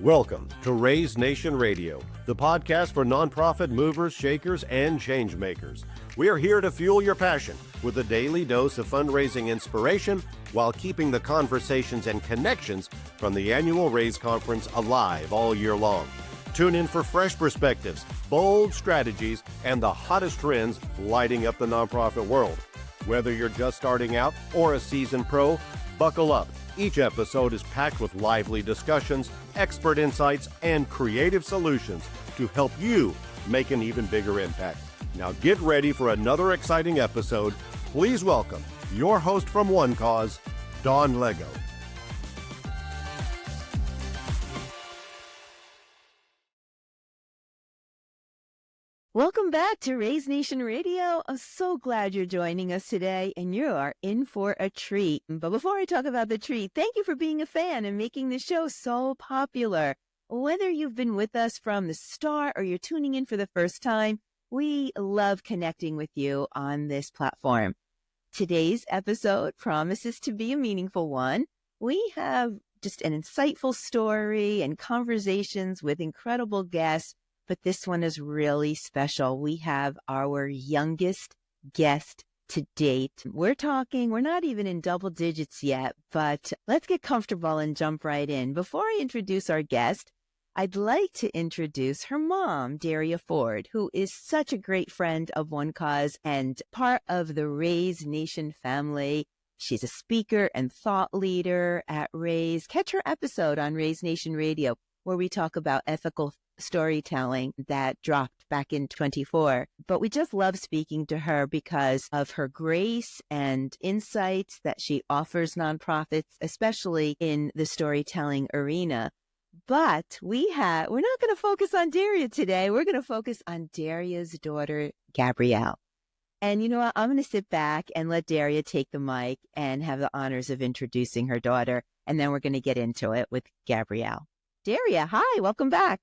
Welcome to Raise Nation Radio, the podcast for nonprofit movers, shakers, and change makers. We are here to fuel your passion with a daily dose of fundraising inspiration while keeping the conversations and connections from the annual Raise Conference alive all year long. Tune in for fresh perspectives, bold strategies, and the hottest trends lighting up the nonprofit world. Whether you're just starting out or a seasoned pro, buckle up. Each episode is packed with lively discussions, expert insights, and creative solutions to help you make an even bigger impact. Now get ready for another exciting episode. Please welcome your host from One Cause, Dawn Lego. Welcome back to Raise Nation Radio. I'm so glad you're joining us today, and you are in for a treat. But before I talk about the treat, thank you for being a fan and making the show so popular. Whether you've been with us from the start or you're tuning in for the first time, we love connecting with you on this platform. Today's episode promises to be a meaningful one. We have just an insightful story and conversations with incredible guests. But this one is really special. We have our youngest guest to date. We're not even in double digits yet, but let's get comfortable and jump right in. Before I introduce our guest, I'd like to introduce her mom, Daria Ford, who is such a great friend of One Cause and part of the Raise Nation family. She's a speaker and thought leader at Raise. Catch her episode on Raise Nation Radio, where we talk about ethical storytelling that dropped back in 24. But we just love speaking to her because of her grace and insights that she offers nonprofits, especially in the storytelling arena. But we're not going to focus on Daria today. We're going to focus on Daria's daughter, Gabrielle. And you know what? I'm going to sit back and let Daria take the mic and have the honors of introducing her daughter. And then we're going to get into it with Gabrielle. Daria, hi, welcome back.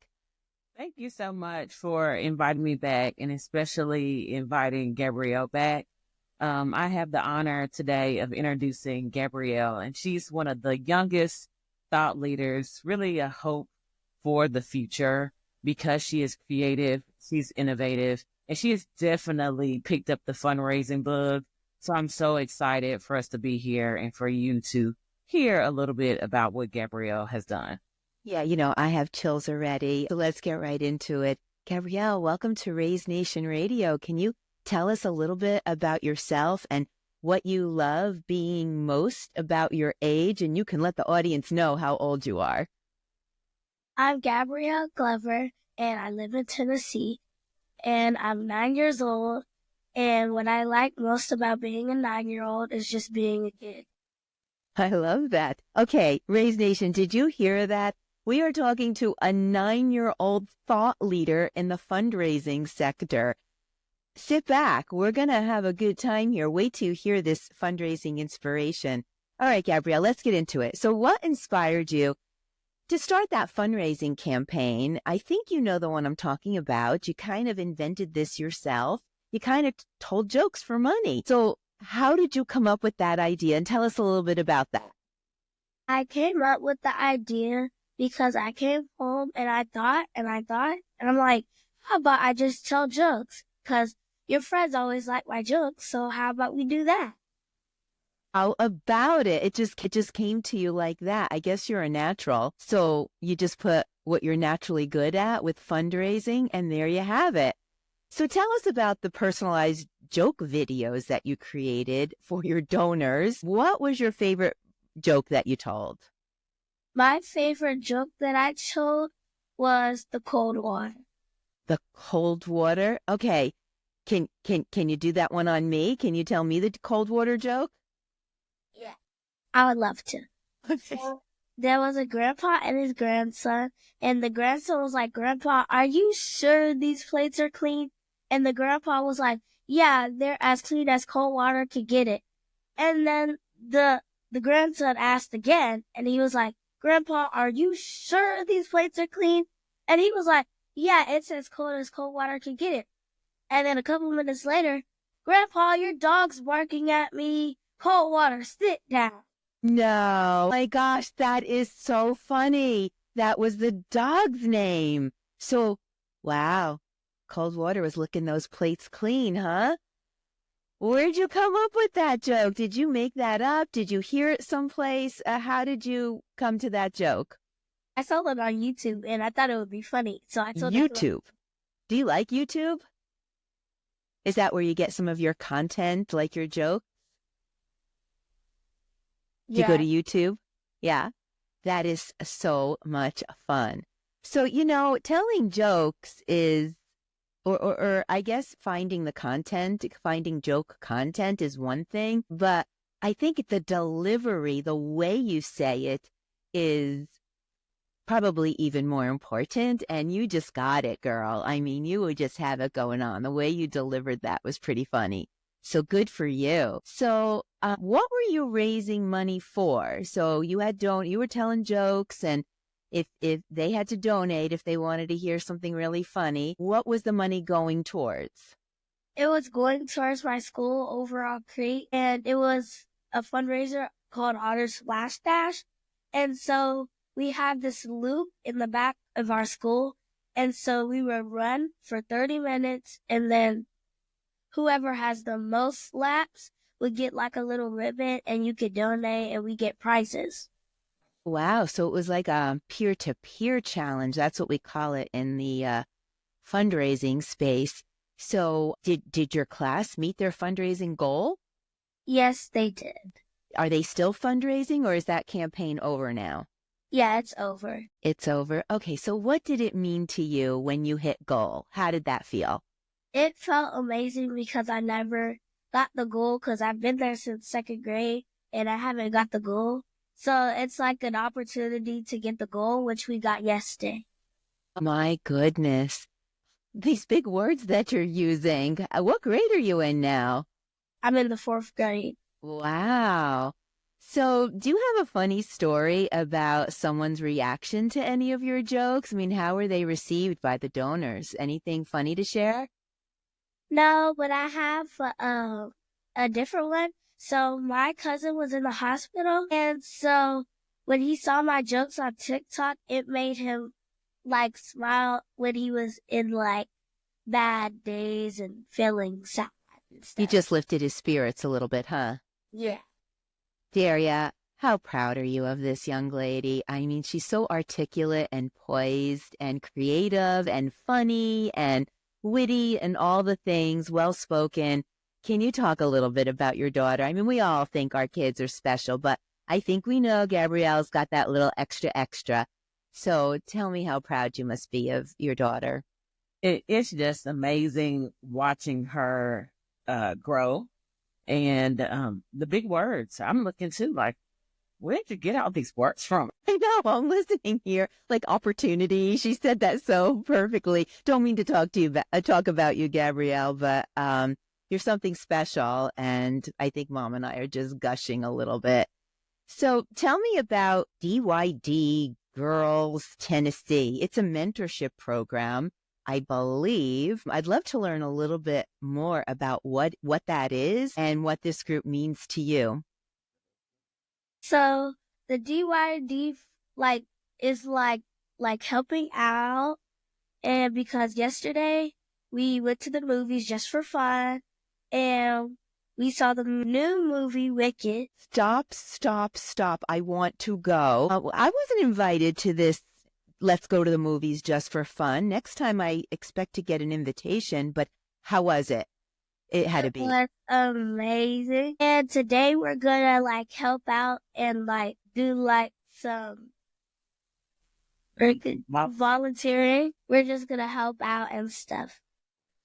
Thank you so much for inviting me back, and especially inviting Gabrielle back. I have the honor today of introducing Gabrielle, and she's one of the youngest thought leaders, really a hope for the future because she is creative, she's innovative, and she has definitely picked up the fundraising bug. So I'm so excited for us to be here and for you to hear a little bit about what Gabrielle has done. Yeah, I have chills already. So let's get right into it. Gabrielle, welcome to Raise Nation Radio. Can you tell us a little bit about yourself and what you love being most about your age? And you can let the audience know how old you are. I'm Gabrielle Glover, and I live in Tennessee, and I'm 9 years old. And what I like most about being a 9-year-old is just being a kid. I love that. Okay, Raise Nation, did you hear that? We are talking to a 9-year-old thought leader in the fundraising sector. Sit back. We're going to have a good time here. Wait till you hear this fundraising inspiration. All right, Gabrielle, let's get into it. So what inspired you to start that fundraising campaign? I think you know the one I'm talking about. You kind of invented this yourself. You kind of told jokes for money. So how did you come up with that idea? And tell us a little bit about that. I came up with the idea because I came home and I thought, and I'm like, how about I just tell jokes? Because your friends always like my jokes, so how about we do that? How about it? It just came to you like that. I guess you're a natural. So you just put what you're naturally good at with fundraising, and there you have it. So tell us about the personalized joke videos that you created for your donors. What was your favorite joke that you told? My favorite joke that I told was the cold water. The cold water? Okay. Can you do that one on me? Can you tell me the cold water joke? Yeah, I would love to. Okay. So, there was a grandpa and his grandson, and the grandson was like, Grandpa, are you sure these plates are clean? And the grandpa was like, yeah, they're as clean as cold water could get it. And then the grandson asked again, and he was like, Grandpa, are you sure these plates are clean? And he was like, yeah, it's as cold water can get it. And then a couple minutes later, Grandpa, your dog's barking at me. Cold water, sit down. No. My gosh, that is so funny. that was the dog's name. So, wow, Coldwater was licking those plates clean, huh? Where'd you come up with that joke? Did you make that up? Did you hear it someplace? How did you come to that joke? I saw it on YouTube and I thought it would be funny. So I told everyone, YouTube. Do you like YouTube? Is that where you get some of your content, like your joke? Do you go yeah, to YouTube? Yeah. That is so much fun. So, telling jokes is, or I guess finding the content, finding joke content is one thing, but I think the delivery, the way you say it is probably even more important. And you just got it, girl. I mean, you would just have it going on. The way you delivered that was pretty funny. So good for you. So what were you raising money for? So you were telling jokes, and if they had to donate, if they wanted to hear something really funny, what was the money going towards? it was going towards my school overall Crete, and it was a fundraiser called Otter Splash Dash. And so we had this loop in the back of our school. And so we would run for 30 minutes, and then whoever has the most laps would get like a little ribbon, and you could donate and we get prizes. Wow. So it was like a peer-to-peer challenge. That's what we call it in the fundraising space. So did your class meet their fundraising goal? Yes, they did. Are they still fundraising, or is that campaign over now? Yeah, it's over. It's over. Okay. So what did it mean to you when you hit goal? How did that feel? It felt amazing because I never got the goal because I've been there since second grade and I haven't got the goal. So it's like an opportunity to get the goal, which we got yesterday. My goodness. These big words that you're using. What grade are you in now? I'm in the fourth grade. Wow. So do you have a funny story about someone's reaction to any of your jokes? I mean, how were they received by the donors? Anything funny to share? No, but I have a different one. So my cousin was in the hospital, and so when he saw my jokes on TikTok, it made him like smile when he was in like bad days and feeling sad and You stuff. just lifted his spirits a little bit, huh? Yeah. Daria, how proud are you of this young lady? I mean, she's so articulate and poised and creative and funny and witty and all the things, well-spoken. Can you talk a little bit about your daughter? I mean, we all think our kids are special, but I think we know Gabrielle's got that little extra. So tell me how proud you must be of your daughter. It's just amazing watching her grow. And the big words, I'm looking too, like, where'd you get all these words from? I know, I'm listening here. Like opportunity. She said that so perfectly. Don't mean to talk about you, Gabrielle, but you're something special. And I think Mom and I are just gushing a little bit. So tell me about DYD Girls Tennessee. It's a mentorship program, I believe. I'd love to learn a little bit more about what that is and what this group means to you. So the DYD is like helping out, and because yesterday we went to the movies just for fun, and we saw the new movie Wicked. Stop. I want to go. I wasn't invited to this Let's Go to the Movies just for fun. Next time I expect to get an invitation, but how was it? It had to be. It was amazing. And today we're gonna like help out and like do like some volunteering. We're just gonna help out and stuff.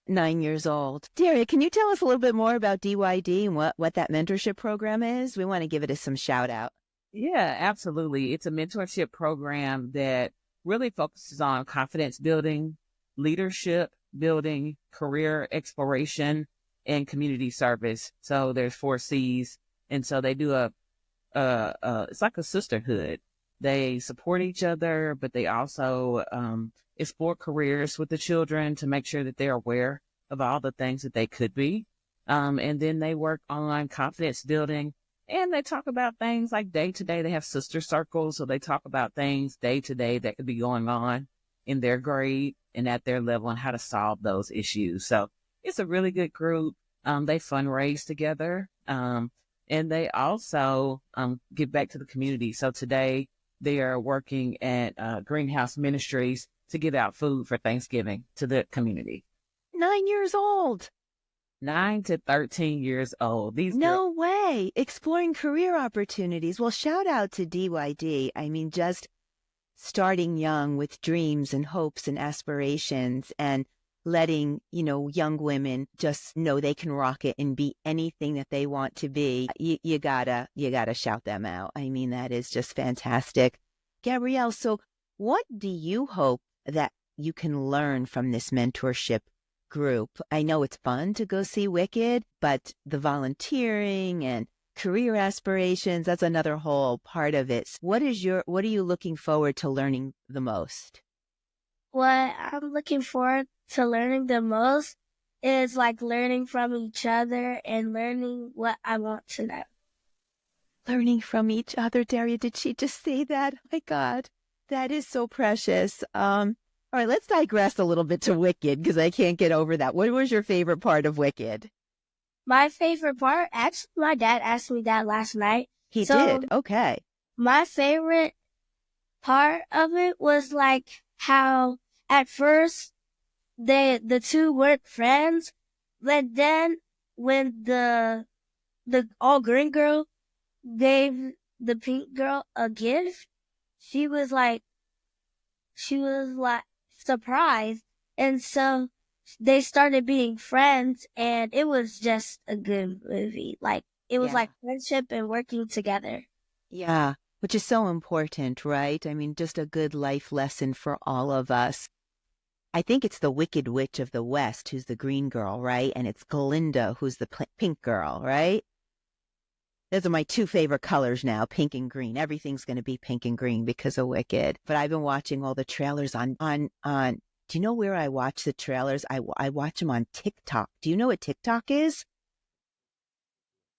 9 years old. Daria, can you tell us a little bit more about DYD and what that mentorship program is? We want to give it some shout out. Yeah, absolutely. It's a mentorship program that really focuses on confidence building, leadership building, career exploration, and community service. So there's 4 C's. And so they do it's like a sisterhood. They support each other, but they also explore careers with the children to make sure that they're aware of all the things that they could be. And then they work on confidence building And they talk about things like day to day. They have sister circles. So they talk about things day to day that could be going on in their grade and at their level and how to solve those issues. So it's a really good group. They fundraise together. And they also give back to the community. So today they are working at Greenhouse Ministries to give out food for Thanksgiving to the community. 9 years old. 9 to 13 years old. These No way. Exploring career opportunities. Well, shout out to DYD. I mean, just starting young with dreams and hopes and aspirations and letting, young women just know they can rock it and be anything that they want to be. You gotta shout them out. I mean, that is just fantastic. Gabrielle, so what do you hope that you can learn from this mentorship group? I know it's fun to go see Wicked, but the volunteering and career aspirations, that's another whole part of it. What are you looking forward to learning the most? What I'm looking forward to learning the most is like learning from each other and learning what I want to know. Learning from each other, Daria. Did she just say that? Oh my God, that is so precious. All right, let's digress a little bit to Wicked because I can't get over that. What was your favorite part of Wicked? My favorite part, actually, my dad asked me that last night. He did? Okay. My favorite part of it was like how at first the two weren't friends, but then when the all green girl gave the pink girl a gift, she was like surprised, and so they started being friends, and it was just a good movie. Like it was like friendship and working together. Yeah, which is so important, right? I mean, just a good life lesson for all of us. I think it's the Wicked Witch of the West who's the green girl, right? And it's Glinda who's the pink girl, right? Those are my two favorite colors now, pink and green. Everything's going to be pink and green because of Wicked. But I've been watching all the trailers on. Do you know where I watch the trailers? I watch them on TikTok. Do you know what TikTok is?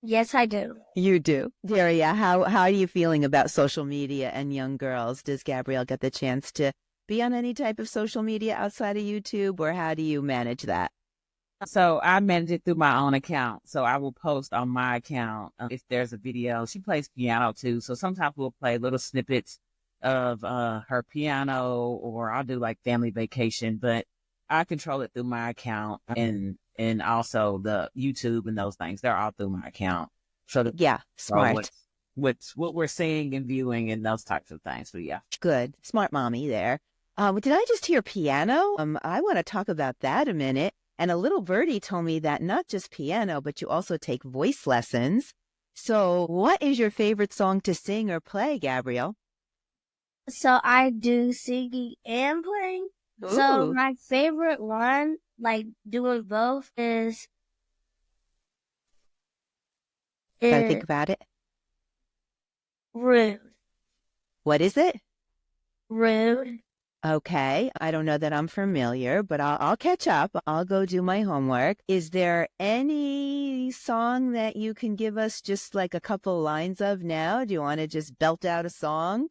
Yes, I do. You do. Daria, how are you feeling about social media and young girls? Does Gabrielle get the chance to be on any type of social media outside of YouTube, or how do you manage that? So I manage it through my own account. So I will post on my account if there's a video. She plays piano too. So sometimes we'll play little snippets of her piano, or I'll do like family vacation, but I control it through my account and also the YouTube and those things. They're all through my account. So smart. What's what we're seeing and viewing and those types of things. So yeah. Good. Smart mommy there. Did I just hear piano? I want to talk about that a minute. And a little birdie told me that not just piano, but you also take voice lessons. So what is your favorite song to sing or play, Gabrielle? So I do singing and playing. Ooh. So my favorite one, like doing both, is Gotta think about it. Rude. What is it? Rude. Okay, I don't know that I'm familiar, but I'll catch up. I'll go do my homework. Is there any song that you can give us just like a couple lines of now? Do you want to just belt out a song?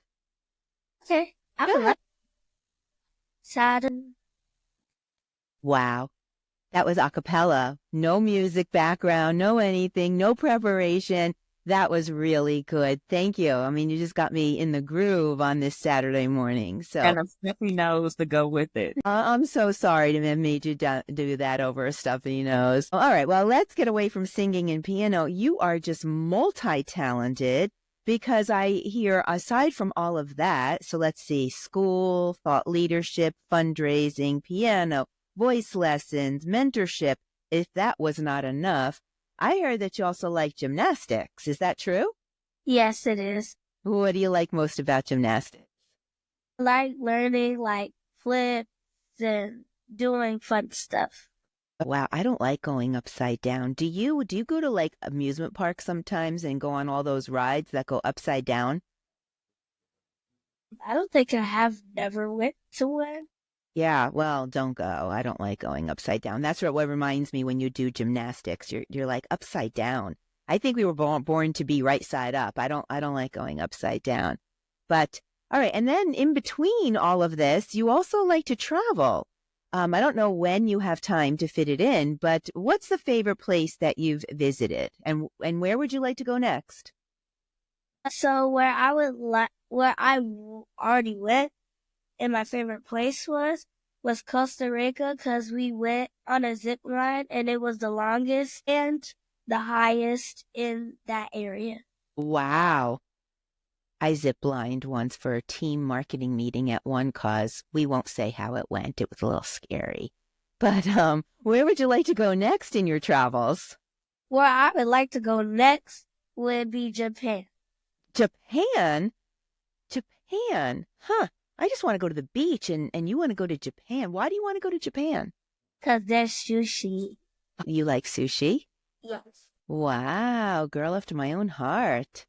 Okay. Saturn. Wow. That was a cappella. No music background, no anything, no preparation. That was really good. Thank you. I mean, you just got me in the groove on this Saturday morning. So, and a stuffy nose to go with it. I'm so sorry to have made you do that over a stuffy nose. All right. Well, let's get away from singing and piano. You are just multi-talented, because I hear, aside from all of that, so let's see, school, thought leadership, fundraising, piano, voice lessons, mentorship. If that was not enough, I heard that you also like gymnastics. Is that true? Yes, it is. What do you like most about gymnastics? I like learning like flips and doing fun stuff. Wow, I don't like going upside down. Do you go to like amusement parks sometimes and go on all those rides that go upside down? I don't think I have never went to one. Yeah, well, don't go. I don't like going upside down. That's what reminds me when you do gymnastics. You're like upside down. I think we were born to be right side up. I don't like going upside down. But all right. And then in between all of this, you also like to travel. I don't know when you have time to fit it in, but what's the favorite place that you've visited, and where would you like to go next? So where I already went, and my favorite place was Costa Rica, because we went on a zip line, and it was the longest and the highest in that area. Wow. I ziplined once for a team marketing meeting at One Cause. We won't say how it went. It was a little scary. But where would you like to go next in your travels? Where I would like to go next would be Japan. Japan? Japan? Huh. I just want to go to the beach, and you want to go to Japan. Why do you want to go to Japan? 'Cause there's sushi. You like sushi? Yes. Wow, girl after my own heart.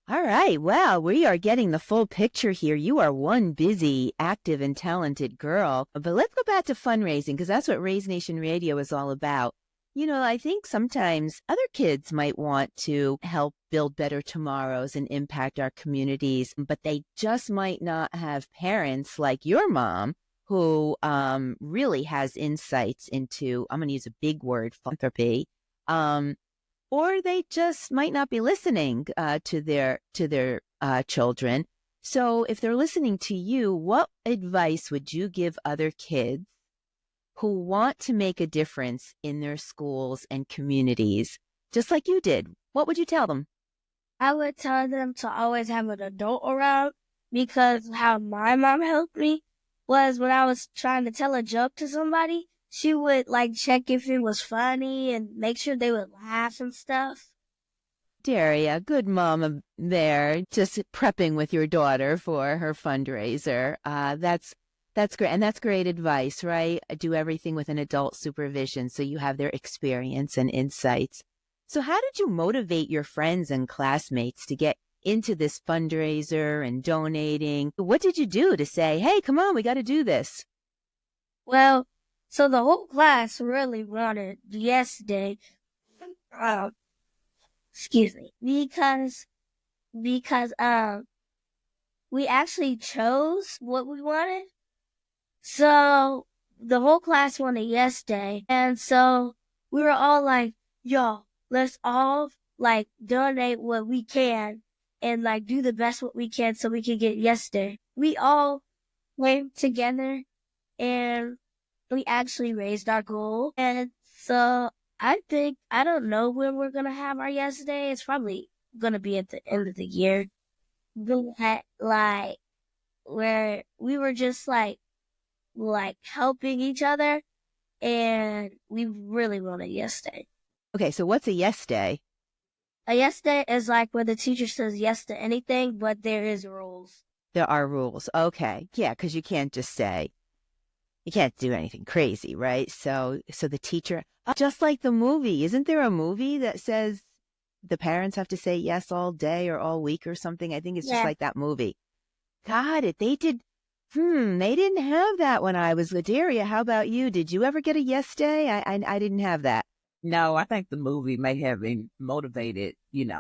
All right. Well, we are getting the full picture here. You are one busy, active, and talented girl. But let's go back to fundraising, because that's what Raise Nation Radio is all about. You know, I think sometimes other kids might want to help build better tomorrows and impact our communities, but they just might not have parents like your mom who really has insights into, I'm going to use a big word, philanthropy. Or they just might not be listening to their children. So if they're listening to you, what advice would you give other kids who want to make a difference in their schools and communities, just like you did? What would you tell them? I would tell them to always have an adult around, because how my mom helped me was when I was trying to tell a joke to somebody, she would like check if it was funny and make sure they would laugh and stuff. Daria, good mama there, just prepping with your daughter for her fundraiser. That's great. And that's great advice, right? Do everything with an adult supervision so you have their experience and insights. So how did you motivate your friends and classmates to get into this fundraiser and donating? What did you do to say, hey, come on, we got to do this? Well, so the whole class really wanted Yes Day. Excuse me. Because we actually chose what we wanted. So the whole class wanted Yes Day. And so we were all like, yo, let's all like donate what we can and like do the best what we can so we can get Yes Day. We all went together and we actually raised our goal. And so I don't know when we're going to have our Yes Day. It's probably going to be at the end of the year. Like where we were just like helping each other, and we really want a Yes Day. Okay, so what's a Yes Day? A Yes Day is like where the teacher says yes to anything, but there is rules. There are rules. Okay. Yeah, because you can't just say, you can't do anything crazy, right? So the teacher, just like the movie, isn't there a movie that says the parents have to say yes all day or all week or something? I think it's just like that movie. Got it. They did. They didn't have that when I was with Daria. How about you? Did you ever get a Yes Day? I didn't have that. No, I think the movie may have motivated,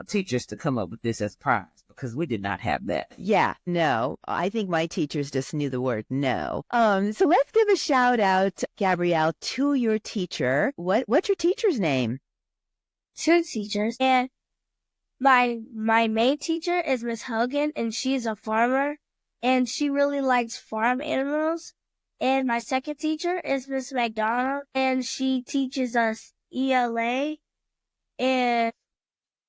teachers to come up with this as prize, because we did not have that. Yeah, no. I think my teachers just knew the word no. So let's give a shout out, Gabrielle, to your teacher. What's your teacher's name? 2 teachers. And my main teacher is Miss Hogan, and she's a farmer, and she really likes farm animals. And my second teacher is Miss McDonald, and she teaches us ELA. And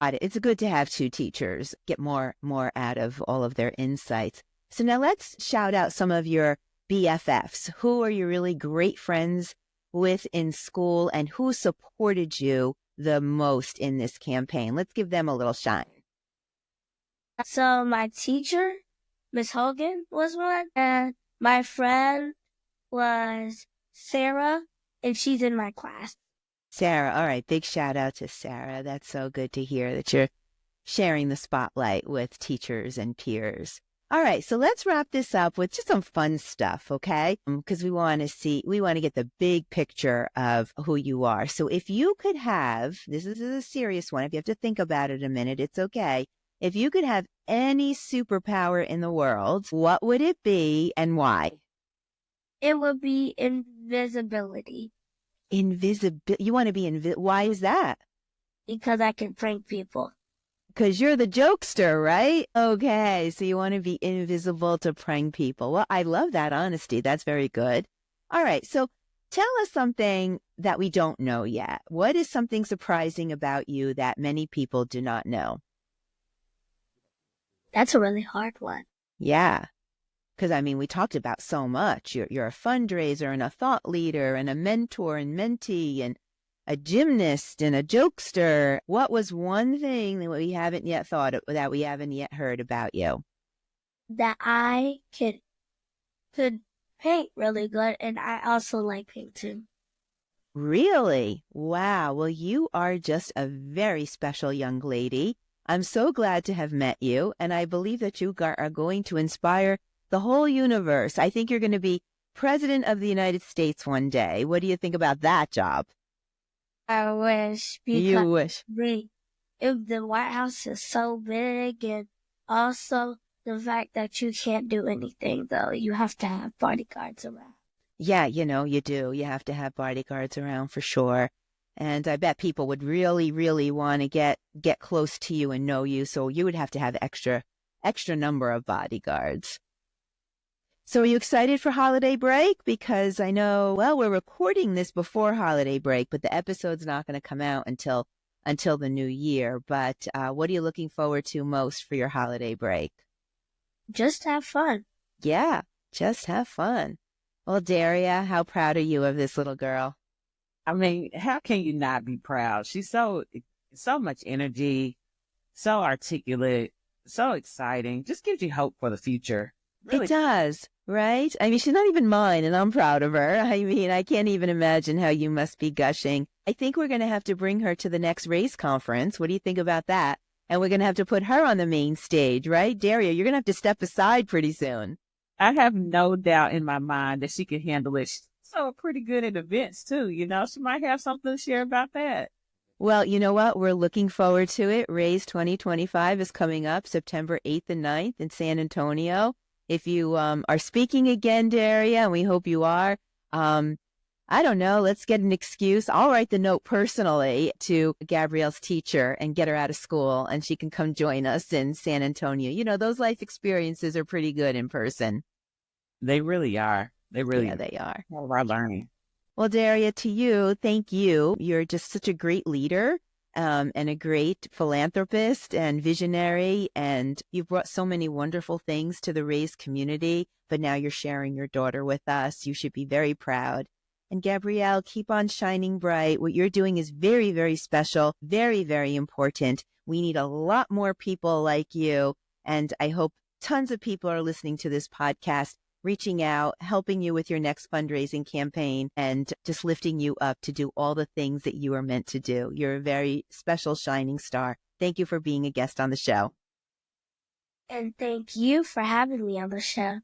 it's good to have 2 teachers, get more out of all of their insights. So now let's shout out some of your BFFs. Who are you really great friends with in school, and who supported you the most in this campaign? Let's give them a little shine. So my teacher, Miss Hogan, was one, and my friend was Sarah, and she's in my class. Sarah, all right, big shout out to Sarah. That's so good to hear that you're sharing the spotlight with teachers and peers. All right, so let's wrap this up with just some fun stuff, okay? Because we want to get the big picture of who you are. So if you could have, this is a serious one, if you have to think about it a minute, it's okay. If you could have any superpower in the world, what would it be and why? It would be invisibility You want to be why is that? because I can prank people. Because you're the jokester, right? Okay, so you want to be invisible to prank people. Well, I love that honesty. That's very good. All right, so tell us something that we don't know yet. What is something surprising about you that many people do not know? That's a really hard one. Yeah, because I mean, we talked about so much. You're a fundraiser and a thought leader and a mentor and mentee and a gymnast and a jokester. What was one thing that we haven't yet thought of, that we haven't yet heard about you? That I could paint really good, and I also like painting. Really? Wow. Well, you are just a very special young lady. I'm so glad to have met you, and I believe that you are going to inspire the whole universe. I think you're going to be President of the United States one day. What do you think about that job? I wish, because You wish. if the White House is so big, and also the fact that you can't do anything, though, you have to have bodyguards around. Yeah, you do. You have to have bodyguards around for sure. And I bet people would really, really want to get close to you and know you. So you would have to have extra number of bodyguards. So are you excited for holiday break? Because I know, well, we're recording this before holiday break, but the episode's not going to come out until the new year. But what are you looking forward to most for your holiday break? Just have fun. Yeah, just have fun. Well, Daria, how proud are you of this little girl? I mean, how can you not be proud? She's so much energy, so articulate, so exciting. Just gives you hope for the future. Really. It does, right? I mean, she's not even mine, and I'm proud of her. I mean, I can't even imagine how you must be gushing. I think we're going to have to bring her to the next race conference. What do you think about that? And we're going to have to put her on the main stage, right? Daria, you're going to have to step aside pretty soon. I have no doubt in my mind that she can handle it. She's so pretty good at events, too. She might have something to share about that. Well, you know what? We're looking forward to it. Raise 2025 is coming up September 8th and 9th in San Antonio. If you are speaking again, Daria, and we hope you are, I don't know, let's get an excuse. I'll write the note personally to Gabrielle's teacher and get her out of school, and she can come join us in San Antonio. Those life experiences are pretty good in person. They really are. They are. All of our learning. Well, Daria, to you, thank you. You're just such a great leader. And a great philanthropist and visionary, and you've brought so many wonderful things to the Raise community, but now you're sharing your daughter with us. You should be very proud. And Gabrielle, keep on shining bright. What you're doing is very, very special, very, very important. We need a lot more people like you, and I hope tons of people are listening to this podcast, reaching out, helping you with your next fundraising campaign, and just lifting you up to do all the things that you are meant to do. You're a very special shining star. Thank you for being a guest on the show. And thank you for having me on the show.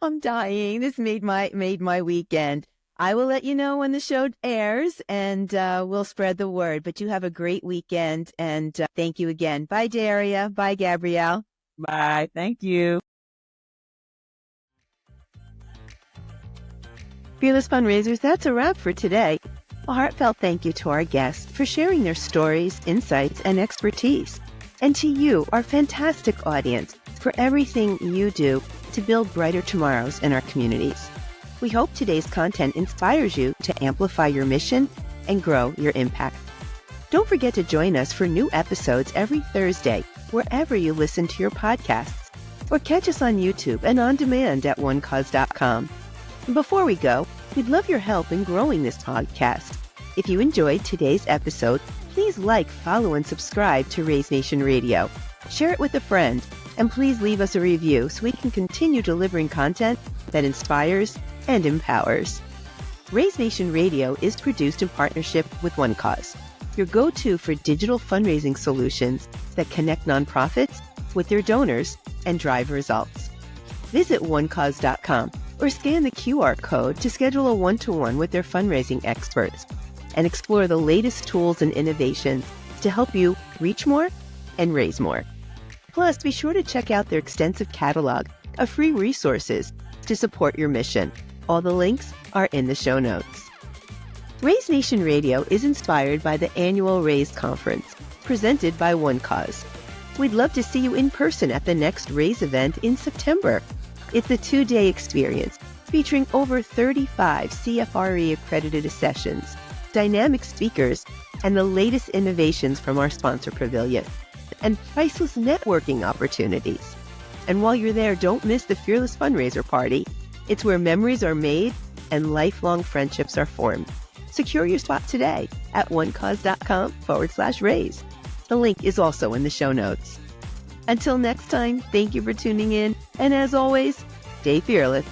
I'm dying. This made my weekend. I will let you know when the show airs, and we'll spread the word. But you have a great weekend, and thank you again. Bye, Daria. Bye, Gabrielle. Bye. Thank you. Fearless Fundraisers, that's a wrap for today. A heartfelt thank you to our guests for sharing their stories, insights, and expertise. And to you, our fantastic audience, for everything you do to build brighter tomorrows in our communities. We hope today's content inspires you to amplify your mission and grow your impact. Don't forget to join us for new episodes every Thursday, wherever you listen to your podcasts, or catch us on YouTube and on demand at onecause.com. Before we go, we'd love your help in growing this podcast. If you enjoyed today's episode, please like, follow, and subscribe to Raise Nation Radio. Share it with a friend, and please leave us a review so we can continue delivering content that inspires and empowers. Raise Nation Radio is produced in partnership with One Cause, your go-to for digital fundraising solutions that connect nonprofits, with their donors and drive results. Visit onecause.com or scan the QR code to schedule a one-to-one with their fundraising experts and explore the latest tools and innovations to help you reach more and raise more. Plus, be sure to check out their extensive catalog of free resources to support your mission. All the links are in the show notes. Raise Nation Radio is inspired by the annual Raise Conference, presented by One Cause. We'd love to see you in person at the next Raise event in September. It's a 2-day experience featuring over 35 CFRE-accredited sessions, dynamic speakers, and the latest innovations from our sponsor pavilion, and priceless networking opportunities. And while you're there, don't miss the Fearless Fundraiser Party. It's where memories are made and lifelong friendships are formed. Secure your spot today at onecause.com/raise. The link is also in the show notes. Until next time, thank you for tuning in, and as always, stay fearless.